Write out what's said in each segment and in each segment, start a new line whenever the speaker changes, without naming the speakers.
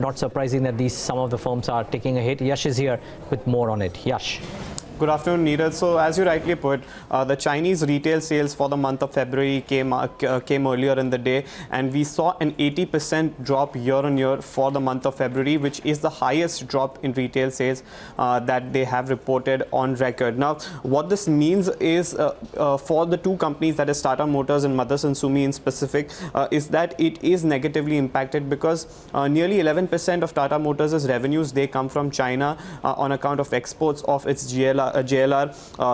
Not surprising that some of the firms are taking a hit. Yash is here with more on it. Yash.
Good afternoon, Neeraj. So, as you rightly put, the Chinese retail sales for the month of February came earlier in the day, and we saw an 80% drop year on year for the month of February, which is the highest drop in retail sales that they have reported on record. Now, what this means is for the two companies, that is Tata Motors and Motherson Sumi in specific, is that it is negatively impacted because nearly 11% of Tata Motors' revenues, they come from China on account of exports of its JLR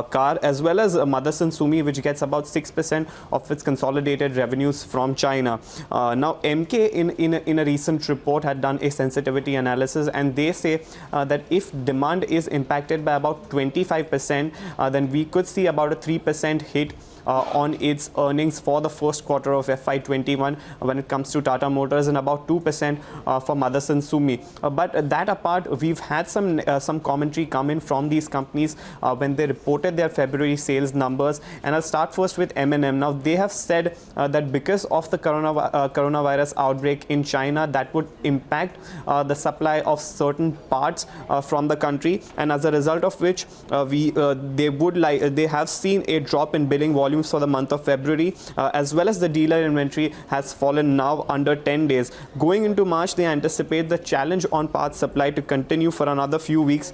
car, as well as Motherson Sumi, which gets about 6% of its consolidated revenues from China. Now, MK in a recent report had done a sensitivity analysis, and they say that if demand is impacted by about 25%, then we could see about a 3% hit on its earnings for the first quarter of FY21 when it comes to Tata Motors, and about 2% for Motherson Sumi. But that apart, we've had some commentary come in from these companies when they reported their February sales numbers. And I'll start first with M&M. Now, they have said that because of the coronavirus outbreak in China, that would impact the supply of certain parts from the country, and as a result of which they have seen a drop in billing volume for the month of February, as well as the dealer inventory has fallen now under 10 days. Going into March, they anticipate the challenge on parts supply to continue for another few weeks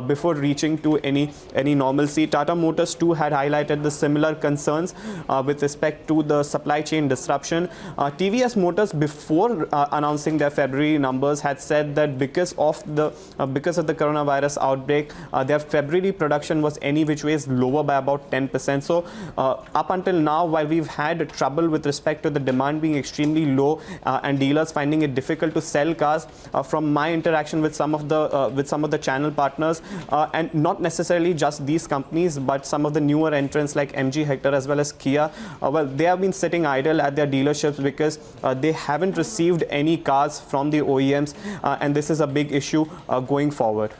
before reaching to any normalcy. Tata Motors too had highlighted the similar concerns with respect to the supply chain disruption. TVS Motors, before announcing their February numbers, had said that because of the coronavirus outbreak, their February production was any which ways lower by about 10%. So up until now, while we've had trouble with respect to the demand being extremely low and dealers finding it difficult to sell cars, from my interaction with some of the channel partners, and not necessarily just these companies, but some of the newer entrants like MG Hector as well as Kia, well, they have been sitting idle at their dealerships because they haven't received any cars from the OEMs, and this is a big issue going forward.